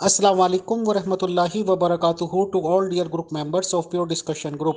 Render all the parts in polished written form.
Assalamu alaikum wa rahmatullahi wa barakatuhu to all dear group members of Pure Discussion Group.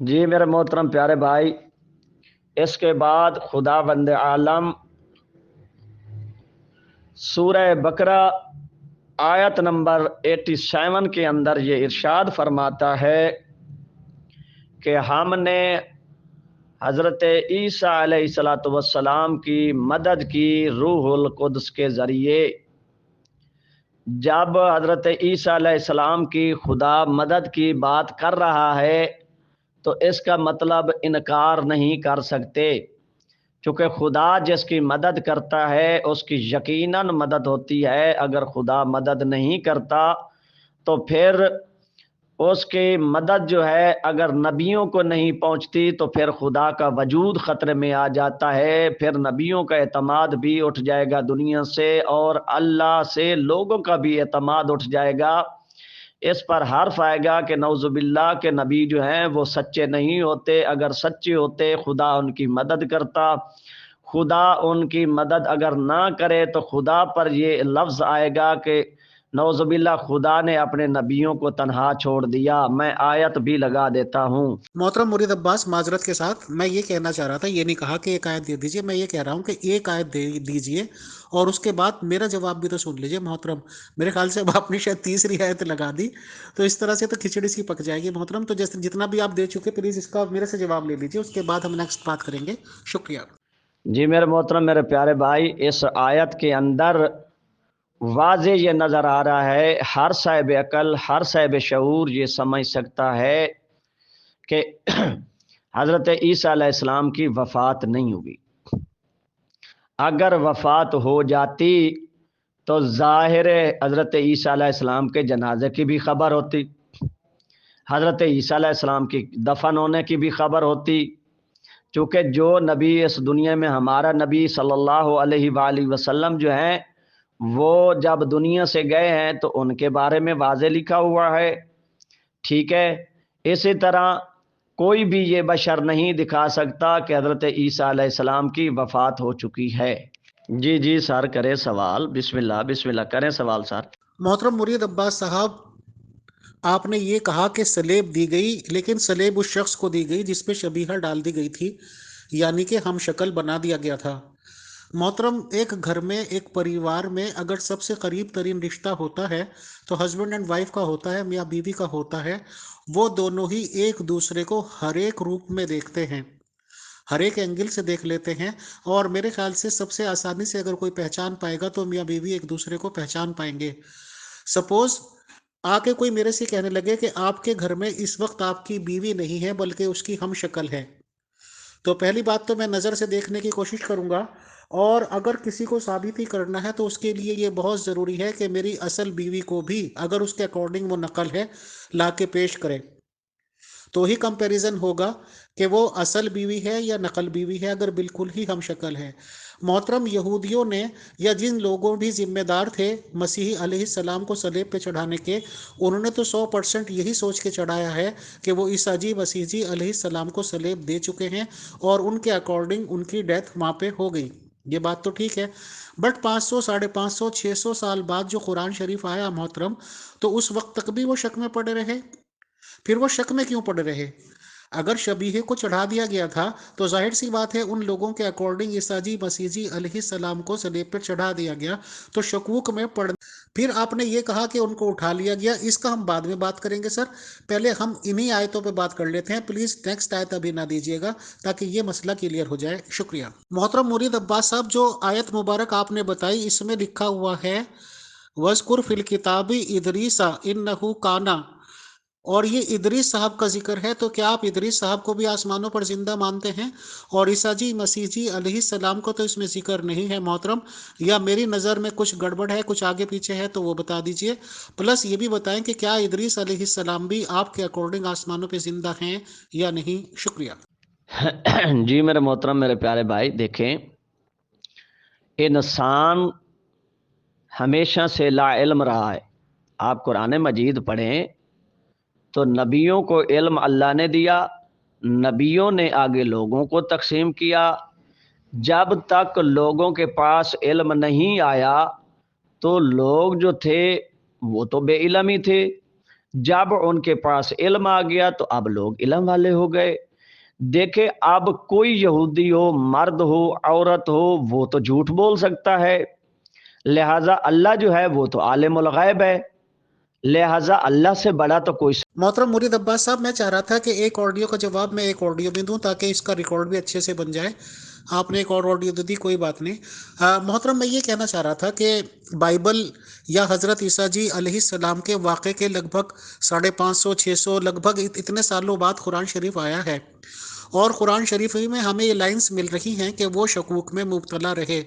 جی میرے محترم پیارے بھائی، اس کے بعد خدا بند عالم سورہ بقرہ آیت نمبر 87 کے اندر یہ ارشاد فرماتا ہے کہ ہم نے حضرت عیسیٰ علیہ السلام کی مدد کی روح القدس کے ذریعے۔ جب حضرت عیسیٰ علیہ السلام کی خدا مدد کی بات کر رہا ہے تو اس کا مطلب انکار نہیں کر سکتے، چونکہ خدا جس کی مدد کرتا ہے اس کی یقیناً مدد ہوتی ہے۔ اگر خدا مدد نہیں کرتا تو پھر اس کی مدد جو ہے اگر نبیوں کو نہیں پہنچتی تو پھر خدا کا وجود خطرے میں آ جاتا ہے، پھر نبیوں کا اعتماد بھی اٹھ جائے گا دنیا سے، اور اللہ سے لوگوں کا بھی اعتماد اٹھ جائے گا۔ اس پر حرف آئے گا کہ نعوذ باللہ کے نبی جو ہیں وہ سچے نہیں ہوتے، اگر سچے ہوتے خدا ان کی مدد کرتا۔ خدا ان کی مدد اگر نہ کرے تو خدا پر یہ لفظ آئے گا کہ نعوذ باللہ خدا نے اپنے نبیوں کو تنہا چھوڑ دیا۔ میں آیت بھی لگا دیتا ہوں۔ محترم مرید عباس، معذرت کے ساتھ میں یہ کہنا چاہ رہا تھا، یہ نہیں کہا کہ ایک آیت دے دیجئے، میں یہ کہہ رہا ہوں کہ ایک آیت دے دیجئے اور اس کے بعد میرا جواب بھی تو سن لیجئے محترم۔ میرے خیال سے اب آپ نے شاید تیسری آیت لگا دی، تو اس طرح سے تو کھچڑی سی پک جائے گی محترم۔ تو جیسے جتنا بھی آپ دے چکے پلیز اس کا میرے سے جواب لے لیجئے، اس کے بعد ہم نیکسٹ بات کریں گے۔ شکریہ۔ جی میرے محترم، میرے پیارے بھائی، اس آیت کے اندر واضح یہ نظر آ رہا ہے، ہر صاحب عقل، ہر صاحب شعور یہ سمجھ سکتا ہے کہ حضرت عیسیٰ علیہ السلام کی وفات نہیں ہوئی۔ اگر وفات ہو جاتی تو ظاہر حضرت عیسیٰ علیہ السلام کے جنازے کی بھی خبر ہوتی، حضرت عیسیٰ علیہ السلام کی دفن ہونے کی بھی خبر ہوتی، چونکہ جو نبی اس دنیا میں، ہمارا نبی صلی اللہ علیہ وآلہ وسلم جو ہیں، وہ جب دنیا سے گئے ہیں تو ان کے بارے میں واضح لکھا ہوا ہے، ٹھیک ہے۔ اسی طرح کوئی بھی یہ بشر نہیں دکھا سکتا کہ حضرت عیسیٰ علیہ السلام کی وفات ہو چکی ہے۔ جی جی سر، کرے سوال، بسم اللہ بسم اللہ، کریں سوال سر۔ محترم مرید عباس صاحب، آپ نے یہ کہا کہ سلیب دی گئی، لیکن سلیب اس شخص کو دی گئی جس پہ شبیہہ ڈال دی گئی تھی، یعنی کہ ہم شکل بنا دیا گیا تھا۔ محترم، ایک گھر میں، ایک پریوار میں اگر سب سے قریب ترین رشتہ ہوتا ہے تو ہسبینڈ اینڈ وائف کا ہوتا ہے، میاں بیوی کا ہوتا ہے۔ وہ دونوں ہی ایک دوسرے کو ہر ایک روپ میں دیکھتے ہیں، ہر ایک اینگل سے دیکھ لیتے ہیں، اور میرے خیال سے سب سے آسانی سے اگر کوئی پہچان پائے گا تو میاں بیوی ایک دوسرے کو پہچان پائیں گے۔ سپوز آ کے کوئی میرے سے کہنے لگے کہ آپ کے گھر میں اس وقت آپ کی بیوی نہیں ہے بلکہ اس کی ہم شکل ہے، تو پہلی بات تو میں نظر سے دیکھنے کی کوشش کروں گا، اور اگر کسی کو ثابت ہی کرنا ہے تو اس کے لیے یہ بہت ضروری ہے کہ میری اصل بیوی کو بھی اگر اس کے اکارڈنگ وہ نقل ہے لا کے پیش کرے، تو ہی کمپیریزن ہوگا کہ وہ اصل بیوی ہے یا نقل بیوی ہے، اگر بالکل ہی ہم شکل ہے۔ محترم، یہودیوں نے یا جن لوگوں بھی ذمہ دار تھے مسیحی علیہ السلام کو صلیب پہ چڑھانے کے، انہوں نے تو 100% یہی سوچ کے چڑھایا ہے کہ وہ عیسیٰ جی مسیح جی علیہ السلام کو صلیب دے چکے ہیں اور ان کے اکارڈنگ ان کی ڈیتھ وہاں پہ ہو گئی۔ یہ بات تو ٹھیک ہے، بٹ 500 550 600 سال بعد جو قرآن شریف آیا محترم، تو اس وقت تک بھی وہ شک میں پڑے رہے۔ پھر وہ شک میں کیوں پڑے رہے؟ اگر شبیہ کو چڑھا دیا گیا تھا تو ظاہر سی بات ہے ان لوگوں کے اکارڈنگ عیسیٰ جی مسیح جی علیہ السلام کو صلیب پر چڑھا دیا گیا، تو شکوک میں پڑ۔ پھر آپ نے یہ کہا کہ ان کو اٹھا لیا گیا، اس کا ہم بعد میں بات کریں گے سر، پہلے ہم انہی آیتوں پہ بات کر لیتے ہیں۔ پلیز نیکسٹ آیت ابھی نہ دیجیے گا تاکہ یہ مسئلہ کلیئر ہو جائے۔ شکریہ۔ محترم مرید عباس صاحب، جو آیت مبارک آپ نے بتائی اس میں لکھا ہوا ہے وَاذْكُرْ فِي الْكِتَابِ إِدْرِيسَ إِنَّهُ كَانَ، اور یہ ادریس صاحب کا ذکر ہے، تو کیا آپ ادریس صاحب کو بھی آسمانوں پر زندہ مانتے ہیں؟ اور عیسیٰ جی مسیح جی علیہ السلام کو تو اس میں ذکر نہیں ہے محترم، یا میری نظر میں کچھ گڑبڑ ہے، کچھ آگے پیچھے ہے تو وہ بتا دیجئے۔ پلس یہ بھی بتائیں کہ کیا ادریس علیہ السلام بھی آپ کے اکارڈنگ آسمانوں پہ زندہ ہیں یا نہیں؟ شکریہ۔ جی میرے محترم، میرے پیارے بھائی، دیکھیں، انسان ہمیشہ سے لا علم رہا ہے۔ آپ قرآن مجید پڑھیں تو نبیوں کو علم اللہ نے دیا، نبیوں نے آگے لوگوں کو تقسیم کیا۔ جب تک لوگوں کے پاس علم نہیں آیا تو لوگ جو تھے وہ تو بے علم ہی تھے، جب ان کے پاس علم آ گیا تو اب لوگ علم والے ہو گئے۔ دیکھیں اب کوئی یہودی ہو، مرد ہو، عورت ہو، وہ تو جھوٹ بول سکتا ہے، لہٰذا اللہ جو ہے وہ تو عالم الغیب ہے، لہٰذا اللہ سے بڑا تو کوئی۔ محترم مرید عباس صاحب، میں چاہ رہا تھا کہ ایک آڈیو کا جواب میں ایک آڈیو میں دوں تاکہ اس کا ریکارڈ بھی اچھے سے بن جائے۔ آپ نے ایک اور آڈیو دے دی، کوئی بات نہیں۔ محترم، میں یہ کہنا چاہ رہا تھا کہ بائبل یا حضرت عیسیٰ جی علیہ السلام کے واقعے کے لگ بھگ 550 600 لگ بھگ اتنے سالوں بعد قرآن شریف آیا ہے، اور قرآن شریف میں ہمیں یہ لائنز مل رہی ہیں کہ وہ شکوک میں مبتلا رہے۔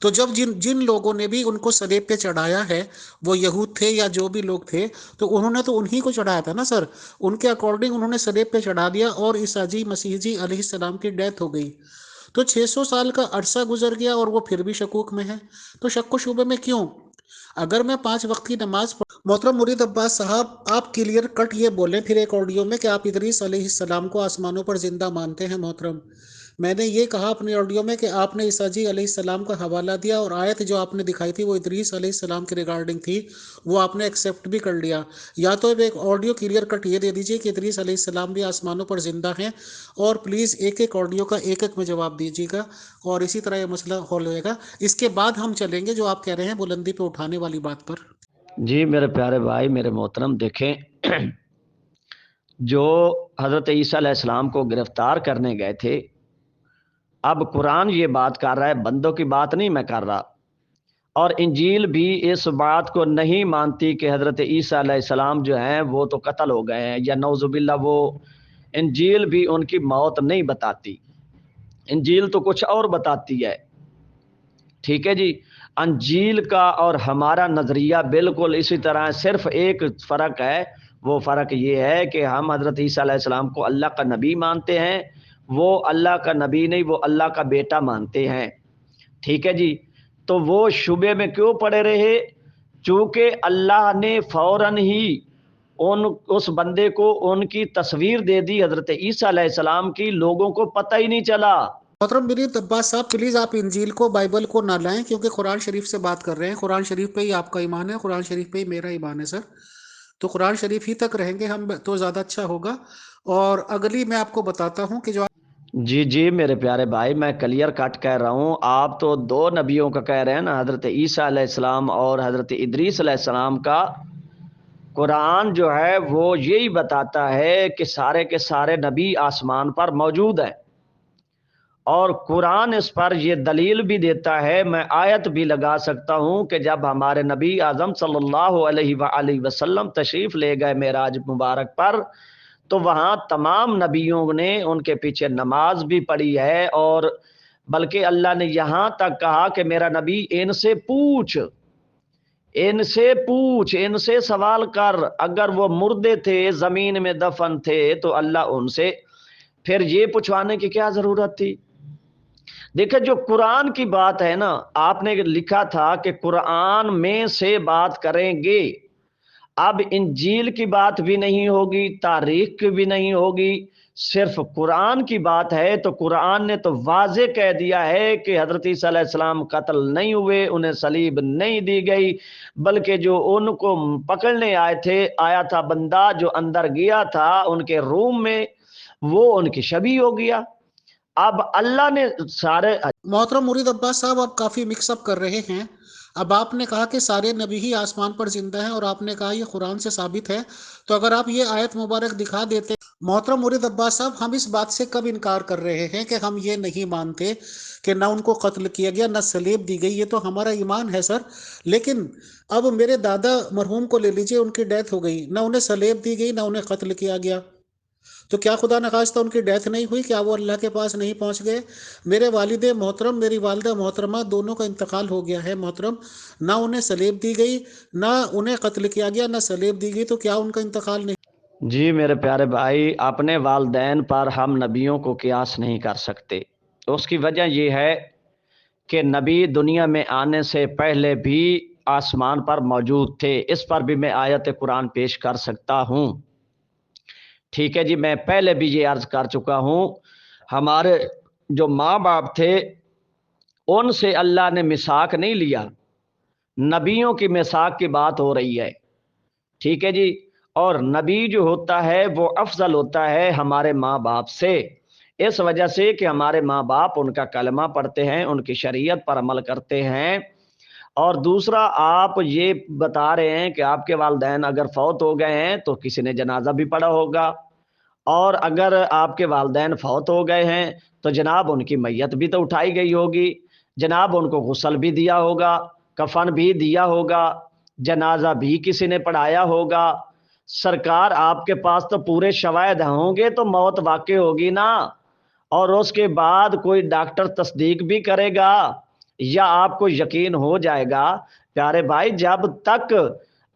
تو جب جن لوگوں نے بھی ان کو صلیب پہ چڑھایا ہے، وہ یہود تھے یا جو بھی لوگ تھے، تو انہوں نے تو انہی کو چڑھایا تھا نا سر، ان کے اکارڈنگ انہوں نے صلیب پہ چڑھا دیا اور عیسیٰ جی مسیح جی علیہ السلام کی ڈیتھ ہو گئی۔ تو 600 سال کا عرصہ گزر گیا اور وہ پھر بھی شکوک میں ہے، تو شک و شبے میں کیوں؟ اگر میں 5 وقت کی نماز محترم مرید عباس صاحب، آپ کلیئر کٹ یہ بولیں پھر ایک آڈیو میں کہ آپ ادریس علیہ السلام کو آسمانوں پر زندہ مانتے ہیں۔ محترم، میں نے یہ کہا اپنی آڈیو میں کہ آپ نے عیسیٰ جی علیہ السلام کا حوالہ دیا، اور آیت جو آپ نے دکھائی تھی وہ ادریس علیہ السلام کے ریگارڈنگ تھی، وہ آپ نے ایکسیپٹ بھی کر لیا۔ یا تو ایک آڈیو کلیئر کٹ یہ دے دیجئے کہ ادریس علیہ السلام بھی آسمانوں پر زندہ ہیں، اور پلیز ایک ایک آڈیو کا ایک ایک میں جواب دیجیے گا، اور اسی طرح یہ مسئلہ حل ہوئے گا۔ اس کے بعد ہم چلیں گے جو آپ کہہ رہے ہیں بلندی پہ اٹھانے والی بات پر۔ جی میرے پیارے بھائی، میرے محترم، دیکھیں جو حضرت عیسیٰ علیہ السلام کو گرفتار کرنے گئے تھے، اب قرآن یہ بات کر رہا ہے، بندوں کی بات نہیں میں کر رہا، اور انجیل بھی اس بات کو نہیں مانتی کہ حضرت عیسیٰ علیہ السلام جو ہیں وہ تو قتل ہو گئے ہیں، یا نعوذ باللہ وہ انجیل بھی ان کی موت نہیں بتاتی، انجیل تو کچھ اور بتاتی ہے۔ ٹھیک ہے جی، انجیل کا اور ہمارا نظریہ بالکل اسی طرح ہے، صرف ایک فرق ہے، وہ فرق یہ ہے کہ ہم حضرت عیسیٰ علیہ السلام کو اللہ کا نبی مانتے ہیں، وہ اللہ کا نبی نہیں، وہ اللہ کا بیٹا مانتے ہیں۔ ٹھیک ہے جی، تو وہ شبے میں کیوں پڑے رہے؟ چونکہ اللہ نے فوراً ہی اس بندے کو ان کی تصویر دے دی حضرت عیسیٰ علیہ السلام کی، لوگوں کو پتہ ہی نہیں چلا۔ محترم مرید عباس صاحب، پلیز آپ انجیل کو بائبل کو نہ لائیں، کیونکہ قرآن شریف سے بات کر رہے ہیں، قرآن شریف پہ ہی آپ کا ایمان ہے، قرآن شریف پہ ہی میرا ایمان ہے سر، تو قرآن شریف ہی تک رہیں گے ہم تو زیادہ اچھا ہوگا۔ اور اگلی میں آپ کو بتاتا ہوں کہ جو جی میرے پیارے بھائی، میں کلیئر کٹ کہہ رہا ہوں، آپ تو دو نبیوں کا کہہ رہے ہیں نا، حضرت عیسیٰ علیہ السلام اور حضرت ادریس علیہ السلام کا۔ قرآن جو ہے وہ یہی بتاتا ہے کہ سارے کے سارے نبی آسمان پر موجود ہیں، اور قرآن اس پر یہ دلیل بھی دیتا ہے، میں آیت بھی لگا سکتا ہوں کہ جب ہمارے نبی اعظم صلی اللہ علیہ وآلہ وسلم تشریف لے گئے معراج مبارک پر، تو وہاں تمام نبیوں نے ان کے پیچھے نماز بھی پڑھی ہے، اور بلکہ اللہ نے یہاں تک کہا کہ میرا نبی ان سے پوچھ، ان سے سوال کر، اگر وہ مردے تھے زمین میں دفن تھے تو اللہ ان سے، پھر یہ پوچھوانے کی کیا ضرورت تھی؟ دیکھیں جو قرآن کی بات ہے نا، آپ نے لکھا تھا کہ قرآن میں سے بات کریں گے، اب انجیل کی بات بھی نہیں ہوگی، تاریخ کی بھی نہیں ہوگی، صرف قرآن کی بات ہے، تو قرآن نے تو واضح کہہ دیا ہے کہ حضرت عیسیٰ علیہ السلام قتل نہیں ہوئے، انہیں صلیب نہیں دی گئی، بلکہ جو ان کو پکڑنے آیا تھا بندہ جو اندر گیا تھا ان کے روم میں، وہ ان کی شبیہ ہو گیا۔ اب اللہ نے سارے محترم مرید عباس صاحب، آپ کافی مکس اپ کر رہے ہیں۔ اب آپ نے کہا کہ سارے نبی ہی آسمان پر زندہ ہیں، اور آپ نے کہا یہ قرآن سے ثابت ہے، تو اگر آپ یہ آیت مبارک دکھا دیتے۔ محترم مرید عباس صاحب، ہم اس بات سے کب انکار کر رہے ہیں کہ ہم یہ نہیں مانتے کہ نہ ان کو قتل کیا گیا نہ صلیب دی گئی، یہ تو ہمارا ایمان ہے سر۔ لیکن اب میرے دادا مرحوم کو لے لیجئے، ان کی ڈیتھ ہو گئی، نہ انہیں صلیب دی گئی نہ انہیں قتل کیا گیا، تو کیا خدا نخواستہ ان کی ڈیتھ نہیں ہوئی؟ کیا وہ اللہ کے پاس نہیں پہنچ گئے؟ میرے والد محترم، میری والدہ محترمہ، دونوں کا انتقال ہو گیا ہے محترم، نہ انہیں صلیب دی گئی نہ انہیں قتل کیا گیا نہ صلیب دی گئی، تو کیا ان کا انتقال نہیں؟ جی میرے پیارے بھائی، اپنے والدین پر ہم نبیوں کو قیاس نہیں کر سکتے، اس کی وجہ یہ ہے کہ نبی دنیا میں آنے سے پہلے بھی آسمان پر موجود تھے، اس پر بھی میں آیت قرآن پیش کر سکتا ہوں۔ ٹھیک ہے جی، میں پہلے بھی یہ عرض کر چکا ہوں، ہمارے جو ماں باپ تھے ان سے اللہ نے میثاق نہیں لیا، نبیوں کی میثاق کی بات ہو رہی ہے۔ ٹھیک ہے جی، اور نبی جو ہوتا ہے وہ افضل ہوتا ہے ہمارے ماں باپ سے، اس وجہ سے کہ ہمارے ماں باپ ان کا کلمہ پڑھتے ہیں، ان کی شریعت پر عمل کرتے ہیں۔ اور دوسرا، آپ یہ بتا رہے ہیں کہ آپ کے والدین اگر فوت ہو گئے ہیں تو کسی نے جنازہ بھی پڑھا ہوگا، اور اگر آپ کے والدین فوت ہو گئے ہیں تو جناب ان کی میت بھی تو اٹھائی گئی ہوگی، جناب ان کو غسل بھی دیا ہوگا، کفن بھی دیا ہوگا، جنازہ بھی کسی نے پڑھایا ہوگا۔ سرکار آپ کے پاس تو پورے شواہد ہوں گے تو موت واقع ہوگی نا، اور اس کے بعد کوئی ڈاکٹر تصدیق بھی کرے گا یا آپ کو یقین ہو جائے گا؟ پیارے بھائی، جب تک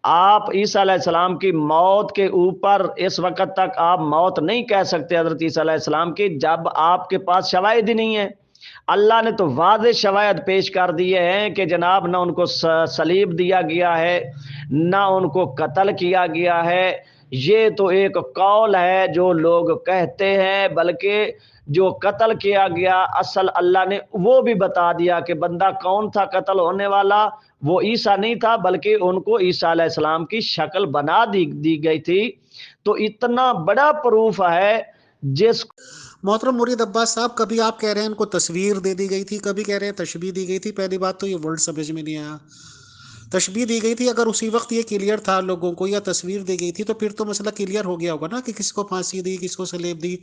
آپ عیسیٰ علیہ السلام کی موت کے اوپر اس وقت تک آپ موت نہیں کہہ سکتے حضرت عیسیٰ علیہ السلام کی، جب آپ کے پاس شواہد ہی نہیں ہے۔ اللہ نے تو واضح شواہد پیش کر دیے ہیں کہ جناب نہ ان کو صلیب دیا گیا ہے، نہ ان کو قتل کیا گیا ہے۔ یہ تو ایک قول ہے جو لوگ کہتے ہیں، بلکہ جو قتل کیا گیا اصل اللہ نے وہ بھی بتا دیا کہ بندہ کون تھا قتل ہونے والا، وہ عیسیٰ نہیں تھا بلکہ ان کو عیسیٰ علیہ السلام کی شکل بنا دی گئی تھی۔ تو اتنا بڑا پروف ہے جس محترم مرید عباس صاحب، کبھی آپ کہہ رہے ہیں ان کو تصویر دے دی گئی تھی، کبھی کہہ رہے ہیں تشبیہ دی گئی تھی۔ پہلی بات تو یہ ورڈ سمجھ میں نہیں آیا۔ تشبیہ دی گئی تھی، اگر اسی وقت یہ کلیئر تھا لوگوں کو، یا تصویر دی گئی تھی تو پھر تو مسئلہ کلیئر ہو گیا ہوگا نا کہ کس کو پھانسی دی، کس کو سلیب دی،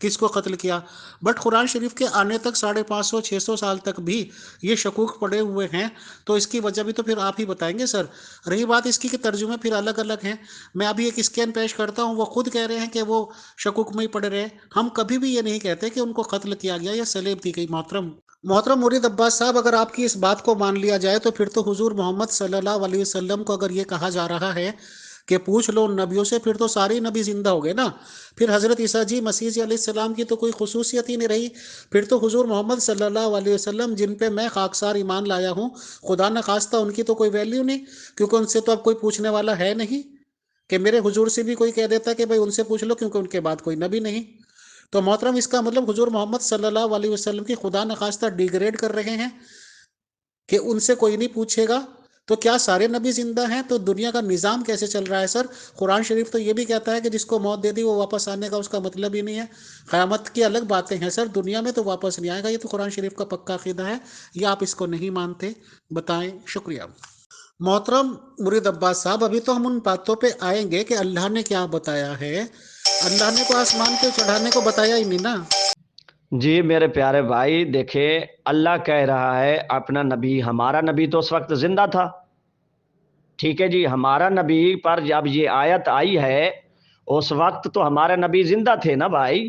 کس کو قتل کیا۔ بٹ قرآن شریف کے آنے تک 550 600 سال تک بھی یہ شکوک پڑے ہوئے ہیں، تو اس کی وجہ بھی تو پھر آپ ہی بتائیں گے سر۔ رہی بات اس کی کہ ترجمے پھر الگ الگ ہیں، میں ابھی ایک اسکین پیش کرتا ہوں، وہ خود کہہ رہے ہیں کہ وہ شکوک میں ہی پڑے رہے۔ ہم کبھی بھی یہ نہیں کہتے کہ ان کو قتل کیا گیا یا سلیب دی گئی۔ محترم مرید عباس صاحب، اگر آپ کی اس بات کو مان لیا جائے تو پھر تو حضور محمد صلی اللہ علیہ وسلم کو اگر یہ کہا جا رہا ہے کہ پوچھ لو ان نبیوں سے، پھر تو سارے نبی زندہ ہو گئے نا۔ پھر حضرت عیسیٰ جی مسیح علیہ السلام کی تو کوئی خصوصیت ہی نہیں رہی۔ پھر تو حضور محمد صلی اللہ علیہ وسلم جن پہ میں خاکسار ایمان لایا ہوں، خدا نخواستہ ان کی تو کوئی ویلیو نہیں، کیونکہ ان سے تو اب کوئی پوچھنے والا ہے نہیں کہ میرے حضور سے بھی کوئی کہہ دیتا کہ بھائی ان سے پوچھ لو، کیونکہ ان کے بعد کوئی نبی نہیں۔ تو محترم، اس کا مطلب حضور محمد صلی اللہ علیہ وسلم کی خدا نخواستہ ڈیگریڈ کر رہے ہیں کہ ان سے کوئی نہیں پوچھے گا۔ تو کیا سارے نبی زندہ ہیں؟ تو دنیا کا نظام کیسے چل رہا ہے سر؟ قرآن شریف تو یہ بھی کہتا ہے کہ جس کو موت دے دی وہ واپس آنے کا اس کا مطلب ہی نہیں ہے۔ قیامت کی الگ باتیں ہیں سر، دنیا میں تو واپس نہیں آئے گا، یہ تو قرآن شریف کا پکا عقیدہ ہے۔ یا آپ اس کو نہیں مانتے؟ بتائیں، شکریہ۔ محترم مرید عباس صاحب، ابھی تو ہم ان باتوں پہ آئیں گے کہ اللہ نے کیا بتایا ہے۔ اللہ نے تو آسمان پہ چڑھانے کو بتایا ہی نہیں نا۔ جی میرے پیارے بھائی، دیکھیں اللہ کہہ رہا ہے اپنا نبی، ہمارا نبی تو اس وقت زندہ تھا، ٹھیک ہے جی، ہمارا نبی پر جب یہ آیت آئی ہے اس وقت تو ہمارے نبی زندہ تھے نا بھائی۔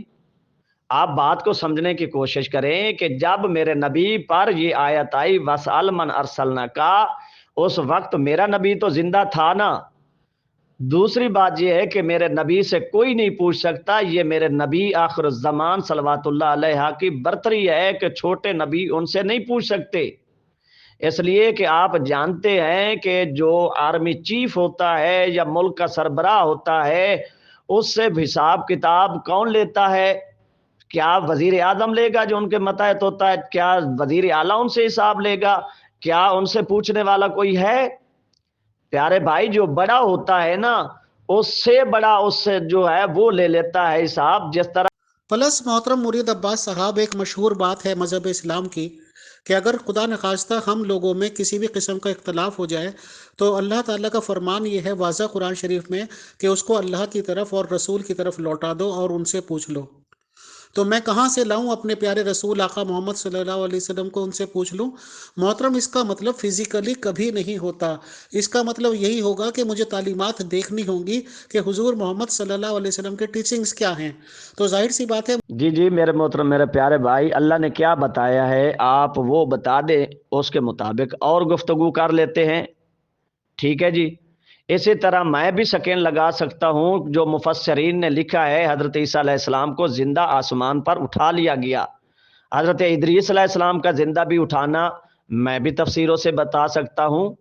آپ بات کو سمجھنے کی کوشش کریں کہ جب میرے نبی پر یہ آیت آئی وَاسْأَلْ مَنْ أَرْسَلْنَاكَ، اس وقت میرا نبی تو زندہ تھا نا۔ دوسری بات یہ ہے کہ میرے نبی سے کوئی نہیں پوچھ سکتا، یہ میرے نبی آخر الزمان صلوات اللہ علیہ کی برتری ہے کہ چھوٹے نبی ان سے نہیں پوچھ سکتے، اس لیے کہ آپ جانتے ہیں کہ جو آرمی چیف ہوتا ہے یا ملک کا سربراہ ہوتا ہے اس سے حساب کتاب کون لیتا ہے؟ کیا وزیر اعظم لے گا جو ان کے ماتحت ہوتا ہے؟ کیا وزیر اعلیٰ ان سے حساب لے گا؟ کیا ان سے پوچھنے والا کوئی ہے؟ پیارے بھائی، جو بڑا ہوتا ہے نا اس سے بڑا اس سے جو ہے وہ لے لیتا ہے حساب، جس طرح پلس محترم مرید عباس صاحب، ایک مشہور بات ہے مذہب اسلام کی کہ اگر خدا نخواستہ ہم لوگوں میں کسی بھی قسم کا اختلاف ہو جائے تو اللہ تعالیٰ کا فرمان یہ ہے واضح قرآن شریف میں کہ اس کو اللہ کی طرف اور رسول کی طرف لوٹا دو اور ان سے پوچھ لو۔ تو میں کہاں سے لاؤں اپنے پیارے رسول آقا محمد صلی اللہ علیہ وسلم کو ان سے پوچھ لوں؟ محترم، اس کا مطلب فزیکلی کبھی نہیں ہوتا۔ اس کا مطلب یہی ہوگا کہ مجھے تعلیمات دیکھنی ہوں گی کہ حضور محمد صلی اللہ علیہ وسلم کے ٹیچنگز کیا ہیں۔ تو ظاہر سی بات ہے۔ جی میرے محترم، میرے پیارے بھائی، اللہ نے کیا بتایا ہے آپ وہ بتا دیں، اس کے مطابق اور گفتگو کر لیتے ہیں، ٹھیک ہے جی۔ اسی طرح میں بھی سکین لگا سکتا ہوں، جو مفسرین نے لکھا ہے حضرت عیسیٰ علیہ السلام کو زندہ آسمان پر اٹھا لیا گیا۔ حضرت ادریس علیہ السلام کا زندہ بھی اٹھانا میں بھی تفسیروں سے بتا سکتا ہوں،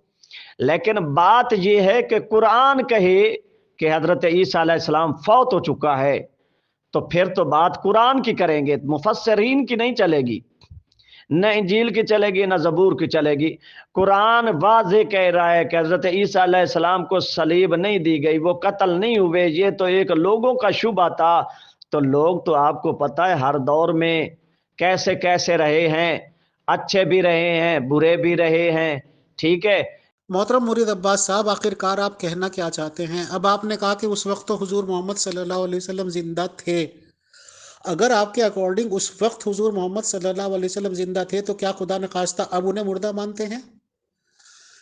لیکن بات یہ ہے کہ قرآن کہے کہ حضرت عیسیٰ علیہ السلام فوت ہو چکا ہے تو پھر تو بات قرآن کی کریں گے، مفسرین کی نہیں چلے گی۔ نہ انجیل کی چلے گی نہ زبور کی چلے گی۔ قرآن واضح کہہ رہا ہے کہ حضرت عیسیٰ علیہ السلام کو صلیب نہیں دی گئی، وہ قتل نہیں ہوئے، یہ تو ایک لوگوں کا شبہ تھا۔ تو لوگ تو آپ کو پتہ ہے ہر دور میں کیسے کیسے رہے ہیں، اچھے بھی رہے ہیں برے بھی رہے ہیں، ٹھیک ہے۔ محترم مرید عباس صاحب، آخرکار آپ کہنا کیا چاہتے ہیں؟ اب آپ نے کہا کہ اس وقت تو حضور محمد صلی اللہ علیہ وسلم زندہ تھے۔ اگر آپ کے اکارڈنگ اس وقت حضور محمد صلی اللہ علیہ وسلم زندہ تھے تو کیا خدا نخواستہ اب انہیں مردہ مانتے ہیں؟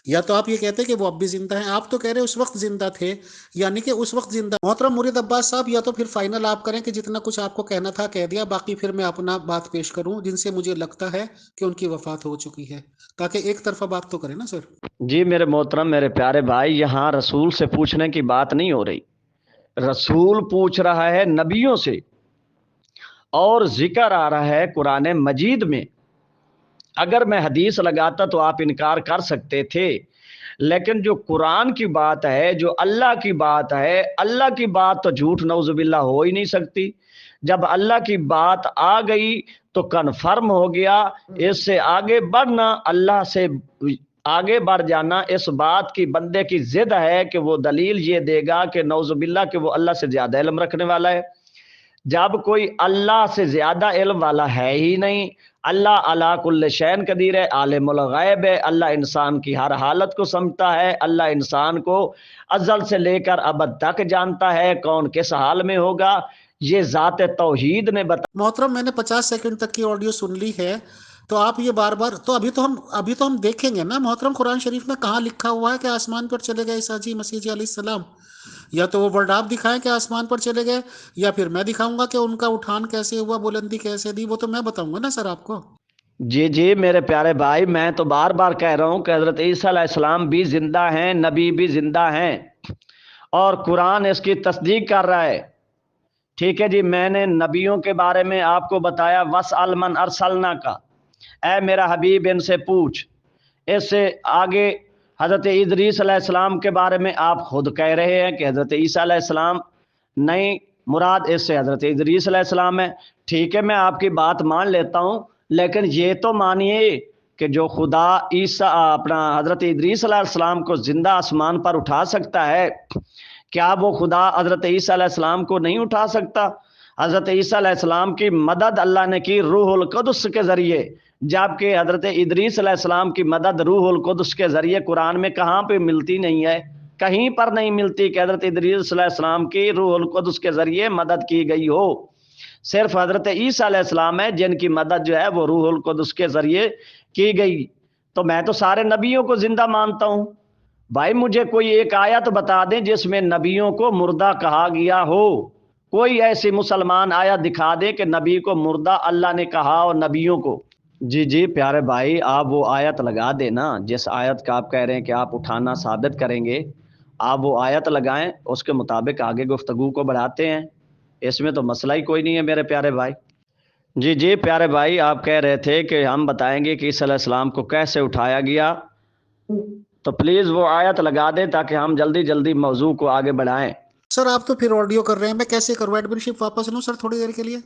یا تو آپ یہ کہتے ہیں کہ وہ اب بھی زندہ ہیں، آپ تو کہہ رہے اس وقت زندہ تھے، یعنی کہ اس وقت زندہ۔ محترم مرید عباس صاحب، یا تو پھر فائنل آپ کریں کہ جتنا کچھ آپ کو کہنا تھا کہہ دیا، باقی پھر میں اپنا بات پیش کروں جن سے مجھے لگتا ہے کہ ان کی وفات ہو چکی ہے، تاکہ ایک طرفہ بات تو کریں نا سر۔ جی میرے محترم، میرے پیارے بھائی، یہاں رسول سے پوچھنے کی بات نہیں ہو رہی، رسول پوچھ رہا ہے نبیوں سے، اور ذکر آ رہا ہے قرآن مجید میں۔ اگر میں حدیث لگاتا تو آپ انکار کر سکتے تھے، لیکن جو قرآن کی بات ہے، جو اللہ کی بات ہے، اللہ کی بات تو جھوٹ نعوذ باللہ ہو ہی نہیں سکتی۔ جب اللہ کی بات آ گئی تو کنفرم ہو گیا، اس سے آگے بڑھنا، اللہ سے آگے بڑھ جانا اس بات کی بندے کی ضد ہے کہ وہ دلیل یہ دے گا کہ نعوذ باللہ کہ وہ اللہ سے زیادہ علم رکھنے والا ہے، جب کوئی اللہ سے زیادہ علم والا ہے ہی نہیں۔ اللہ علی کل شیء قدیر ہے، عالم الغیب ہے، اللہ انسان کی ہر حالت کو سمجھتا ہے، اللہ انسان کو ازل سے لے کر ابد تک جانتا ہے، کون کس حال میں ہوگا، یہ ذات توحید نے بتا۔ محترم، میں نے 50 سیکنڈ تک کی آڈیو سن لی ہے، تو آپ یہ بار بار تو ابھی تو ہم دیکھیں گے نا محترم، قرآن شریف میں کہاں لکھا ہوا ہے کہ آسمان پر چلے گئے عیسیٰ جی مسیح جی علیہ السلام؟ یا تو وہ ورڈ آپ دکھائیں کہ آسمان پر چلے گئے، یا پھر میں دکھاؤں گا کہ ان کا اٹھان کیسے ہوا، بلندی کیسے دی، وہ تو میں بتاؤں گا نا سر آپ کو۔ جی جی میرے پیارے بھائی، میں تو بار بار کہہ رہا ہوں کہ حضرت عیسیٰ علیہ السلام بھی زندہ ہیں، نبی بھی زندہ ہیں، اور قرآن اس کی تصدیق کر رہا ہے، ٹھیک ہے جی۔ میں نے نبیوں کے بارے میں آپ کو بتایا، وَاسْأَلْ مَنْ أَرْسَلْنَا کا، اے میرا حبیب ان سے پوچھ۔ اس سے آگے حضرت ادریس علیہ السلام کے بارے میں آپ خود کہہ رہے ہیں کہ حضرت عیسیٰ علیہ السلام نہیں، مراد اس سے حضرت ادریس علیہ السلام ہے، ٹھیک ہے، میں آپ کی بات مان لیتا ہوں، لیکن یہ تو مانیے کہ جو خدا عیسیٰ اپنا حضرت ادریس علیہ السلام کو زندہ آسمان پر اٹھا سکتا ہے، کیا وہ خدا حضرت عیسیٰ علیہ السلام کو نہیں اٹھا سکتا؟ حضرت عیسیٰ علیہ السلام کی مدد اللہ نے کی روح القدس کے ذریعے، جبکہ حضرت ادریس علیہ السلام کی مدد روح القدس کے ذریعے قرآن میں کہاں پہ ملتی نہیں ہے، کہیں پر نہیں ملتی کہ حضرت ادریس علیہ السلام کی روح القدس کے ذریعے مدد کی گئی ہو۔ صرف حضرت عیسیٰ علیہ السلام ہے جن کی مدد جو ہے وہ روح القدس کے ذریعے کی گئی۔ تو میں تو سارے نبیوں کو زندہ مانتا ہوں۔ بھائی مجھے کوئی ایک آیت بتا دیں جس میں نبیوں کو مردہ کہا گیا ہو، کوئی ایسی مسلمان آیت دکھا دے کہ نبی کو مردہ اللہ نے کہا اور نبیوں کو۔ جی جی پیارے بھائی، آپ وہ آیت لگا دیں نا، جس آیت کا آپ کہہ رہے ہیں کہ آپ اٹھانا ثابت کریں گے، آپ وہ آیت لگائیں، اس کے مطابق آگے گفتگو کو بڑھاتے ہیں، اس میں تو مسئلہ ہی کوئی نہیں ہے میرے پیارے بھائی۔ جی جی پیارے بھائی، آپ کہہ رہے تھے کہ ہم بتائیں گے کہ عیسیٰ علیہ السلام کو کیسے اٹھایا گیا، تو پلیز وہ آیت لگا دیں تاکہ ہم جلدی جلدی موضوع کو آگے بڑھائیں۔ سر آپ تو پھر آڈیو کر رہے ہیں، میں کیسے کروں؟ ایڈمن شپ واپس لوں سر تھوڑی دیر کے لیے؟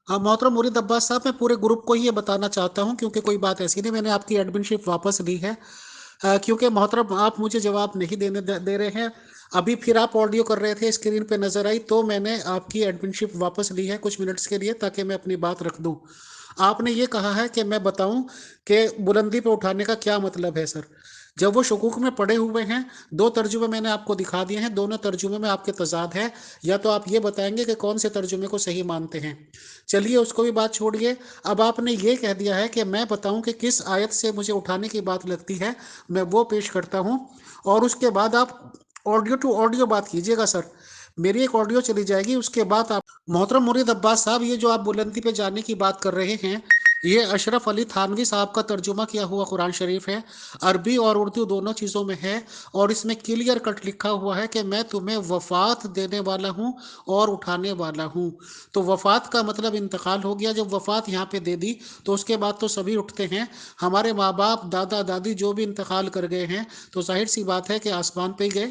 ہاں محترم مرید عباس صاحب، میں پورے گروپ کو ہی یہ بتانا چاہتا ہوں، کیونکہ کوئی بات ایسی نہیں، میں نے آپ کی ایڈمن شپ واپس لی ہے، کیونکہ محترم آپ مجھے جواب نہیں دے رہے ہیں۔ ابھی پھر آپ آڈیو کر رہے تھے، اسکرین پہ نظر آئی، تو میں نے آپ کی ایڈمن شپ واپس لی ہے کچھ منٹس کے لیے، تاکہ میں اپنی بات رکھ دوں۔ آپ نے یہ کہا ہے کہ میں بتاؤں کہ بلندی پہ اٹھانے کا کیا مطلب ہے سر؟ جب وہ شکوک میں پڑے ہوئے ہیں، 2 ترجمے میں نے آپ کو دکھا دیے ہیں، دونوں ترجمے میں آپ کے تضاد ہے، یا تو آپ یہ بتائیں گے کہ کون سے ترجمے کو صحیح مانتے ہیں۔ چلیے اس کو بھی بات چھوڑیے، اب آپ نے یہ کہہ دیا ہے کہ میں بتاؤں کہ کس آیت سے مجھے اٹھانے کی بات لگتی ہے، میں وہ پیش کرتا ہوں، اور اس کے بعد آپ آڈیو ٹو آڈیو بات کیجیے گا سر۔ میری ایک آڈیو چلی جائے گی، اس کے بعد آپ محترم مرید عباس صاحب، یہ جو آپ بلندی پہ جانے کی بات کر رہے ہیں، یہ اشرف علی تھانوی صاحب کا ترجمہ کیا ہوا قرآن شریف ہے، عربی اور اردو دونوں چیزوں میں ہے، اور اس میں کلیئر کٹ لکھا ہوا ہے کہ میں تمہیں وفات دینے والا ہوں اور اٹھانے والا ہوں۔ تو وفات کا مطلب انتقال ہو گیا، جب وفات یہاں پہ دے دی تو اس کے بعد تو سبھی اٹھتے ہیں، ہمارے ماں باپ دادا دادی جو بھی انتقال کر گئے ہیں تو ظاہر سی بات ہے کہ آسمان پہ ہی گئے۔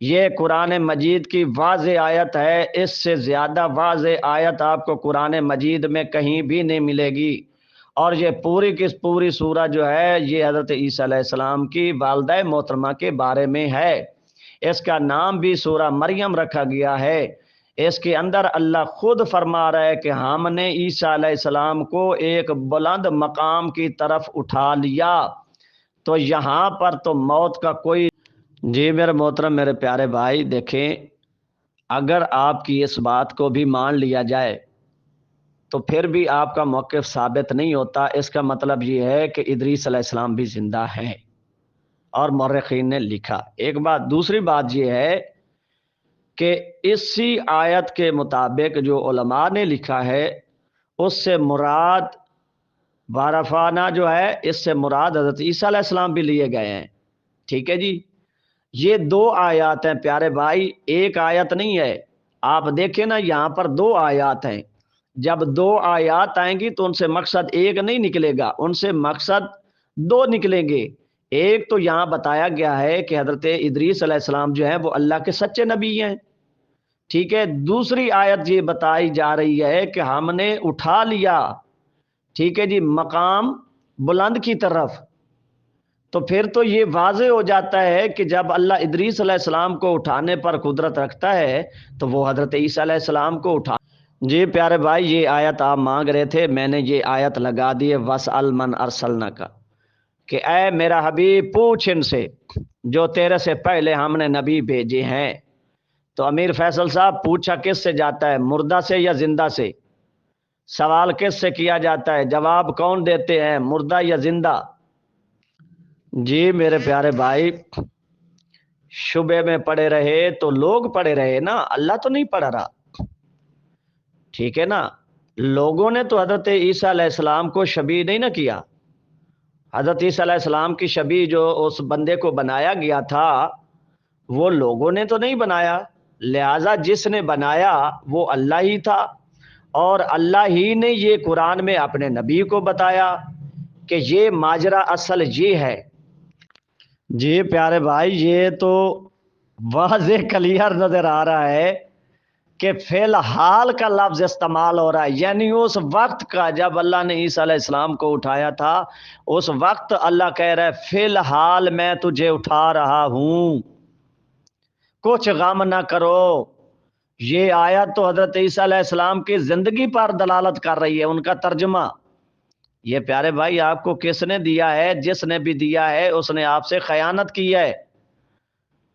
یہ قرآن مجید کی واضح آیت ہے، اس سے زیادہ واضح آیت آپ کو قرآن مجید میں کہیں بھی نہیں ملے گی۔ اور یہ پوری کی پوری سورہ جو ہے یہ حضرت عیسیٰ علیہ السلام کی والدہ محترمہ کے بارے میں ہے۔ اس کا نام بھی سورہ مریم رکھا گیا ہے۔ اس کے اندر اللہ خود فرما رہا ہے کہ ہم نے عیسیٰ علیہ السلام کو ایک بلند مقام کی طرف اٹھا لیا۔ تو یہاں پر تو موت کا کوئی، جی میرے محترم میرے پیارے بھائی، دیکھیں اگر آپ کی اس بات کو بھی مان لیا جائے تو پھر بھی آپ کا موقف ثابت نہیں ہوتا۔ اس کا مطلب یہ ہے کہ ادریس علیہ السلام بھی زندہ ہیں اور مورخین نے لکھا۔ ایک بات، دوسری بات یہ ہے کہ اسی آیت کے مطابق جو علماء نے لکھا ہے اس سے مراد وارفانہ جو ہے، اس سے مراد حضرت عیسیٰ علیہ السلام بھی لیے گئے ہیں۔ ٹھیک ہے جی، یہ دو آیات ہیں پیارے بھائی، ایک آیت نہیں ہے۔ آپ دیکھیں نا یہاں پر دو آیات ہیں، جب دو آیات آئیں گی تو ان سے مقصد ایک نہیں نکلے گا، ان سے مقصد دو نکلیں گے۔ ایک تو یہاں بتایا گیا ہے کہ حضرت ادریس علیہ السلام جو ہیں وہ اللہ کے سچے نبی ہیں، ٹھیک ہے۔ دوسری آیت یہ بتائی جا رہی ہے کہ ہم نے اٹھا لیا، ٹھیک ہے جی، مقام بلند کی طرف۔ تو پھر تو یہ واضح ہو جاتا ہے کہ جب اللہ ادریس علیہ السلام کو اٹھانے پر قدرت رکھتا ہے تو وہ حضرت عیسیٰ علیہ السلام کو اٹھا۔ جی پیارے بھائی، یہ آیت آپ مانگ رہے تھے، میں نے یہ آیت لگا دی ہے وَاسْأَلْ مَنْ أَرْسَلْنَاكَ، کہ اے میرا حبیب پوچھ ان سے جو تیرے سے پہلے ہم نے نبی بھیجے ہیں۔ تو امیر فیصل صاحب پوچھا کس سے جاتا ہے، مردہ سے یا زندہ سے؟ سوال کس سے کیا جاتا ہے، جواب کون دیتے ہیں، مردہ یا زندہ؟ جی میرے پیارے بھائی، شبے میں پڑے رہے تو لوگ پڑے رہے نا، اللہ تو نہیں پڑا رہا، ٹھیک ہے نا۔ لوگوں نے تو حضرت عیسیٰ علیہ السلام کو شبیہ نہیں نہ کیا۔ حضرت عیسیٰ علیہ السلام کی شبیہ جو اس بندے کو بنایا گیا تھا وہ لوگوں نے تو نہیں بنایا، لہذا جس نے بنایا وہ اللہ ہی تھا، اور اللہ ہی نے یہ قرآن میں اپنے نبی کو بتایا کہ یہ ماجرا اصل یہ ہے۔ جی پیارے بھائی، یہ تو واضح کلیئر نظر آ رہا ہے کہ فی الحال کا لفظ استعمال ہو رہا ہے، یعنی اس وقت کا جب اللہ نے عیسیٰ علیہ السلام کو اٹھایا تھا اس وقت اللہ کہہ رہا ہے فی الحال میں تجھے اٹھا رہا ہوں، کچھ غم نہ کرو۔ یہ آیت تو حضرت عیسیٰ علیہ السلام کی زندگی پر دلالت کر رہی ہے، ان کا ترجمہ۔ یہ پیارے بھائی آپ کو کس نے دیا ہے؟ جس نے بھی دیا ہے اس نے آپ سے خیانت کی ہے،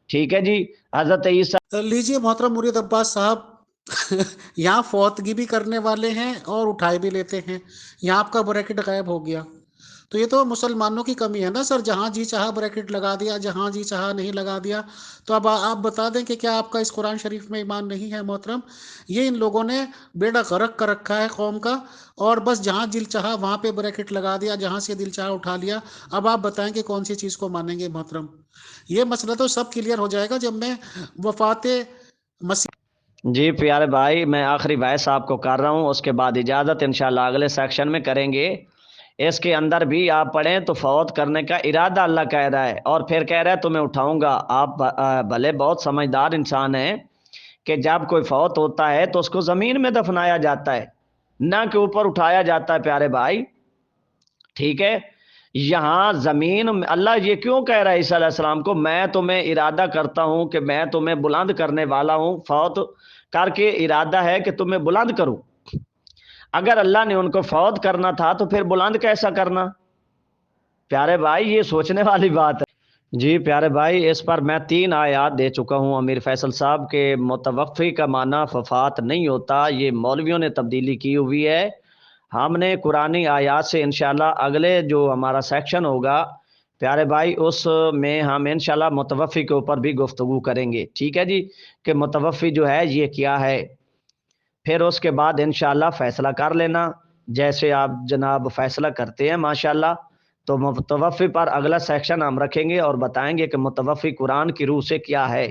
ٹھیک ہے جی۔ حضرت عیسیٰ، لیجیے محترم مرید عباس صاحب، یہاں فوتگی بھی کرنے والے ہیں اور اٹھائے بھی لیتے ہیں، یہاں آپ کا بریکٹ غائب ہو گیا۔ تو یہ تو مسلمانوں کی کمی ہے نا سر، جہاں جی چاہا بریکٹ لگا دیا، جہاں جی چاہا نہیں لگا دیا۔ تو اب آپ بتا دیں کہ کیا آپ کا اس قرآن شریف میں ایمان نہیں ہے محترم؟ یہ ان لوگوں نے بیڑا غرق کر رکھا ہے قوم کا، اور بس جہاں دل چاہا وہاں پہ بریکٹ لگا دیا، جہاں سے دل چاہا اٹھا لیا۔ اب آپ بتائیں کہ کون سی چیز کو مانیں گے محترم؟ یہ مسئلہ تو سب کلیئر ہو جائے گا جب میں وفات مسیح۔ جی پیارے بھائی، میں آخری بحث آپ کو کر رہا ہوں، اس کے بعد اجازت انشاءاللہ اگلے سیکشن میں کریں گے۔ اس کے اندر بھی آپ پڑھیں تو فوت کرنے کا ارادہ اللہ کہہ رہا ہے، اور پھر کہہ رہا ہے تمہیں اٹھاؤں گا۔ آپ بھلے بہت سمجھدار انسان ہیں کہ جب کوئی فوت ہوتا ہے تو اس کو زمین میں دفنایا جاتا ہے، نہ کہ اوپر اٹھایا جاتا ہے پیارے بھائی، ٹھیک ہے۔ یہاں زمین، اللہ یہ کیوں کہہ رہا ہے عیسیٰ علیہ السلام کو، میں تمہیں ارادہ کرتا ہوں کہ میں تمہیں بلند کرنے والا ہوں، فوت کر کے ارادہ ہے کہ تمہیں بلند کروں۔ اگر اللہ نے ان کو فوت کرنا تھا تو پھر بلند کیسا کرنا؟ پیارے بھائی یہ سوچنے والی بات ہے۔ جی پیارے بھائی، اس پر میں 3 آیات دے چکا ہوں امیر فیصل صاحب کے متوفی کا معنی وفات نہیں ہوتا، یہ مولویوں نے تبدیلی کی ہوئی ہے۔ ہم نے قرآنی آیات سے انشاءاللہ اگلے جو ہمارا سیکشن ہوگا پیارے بھائی اس میں ہم انشاءاللہ متوفی کے اوپر بھی گفتگو کریں گے، ٹھیک ہے جی، کہ متوفی جو ہے یہ کیا ہے۔ پھر اس کے بعد انشاءاللہ فیصلہ کر لینا جیسے آپ جناب فیصلہ کرتے ہیں ماشاءاللہ۔ تو متوفی پر اگلا سیکشن ہم رکھیں گے اور بتائیں گے کہ متوفی قرآن کی روح سے کیا ہے۔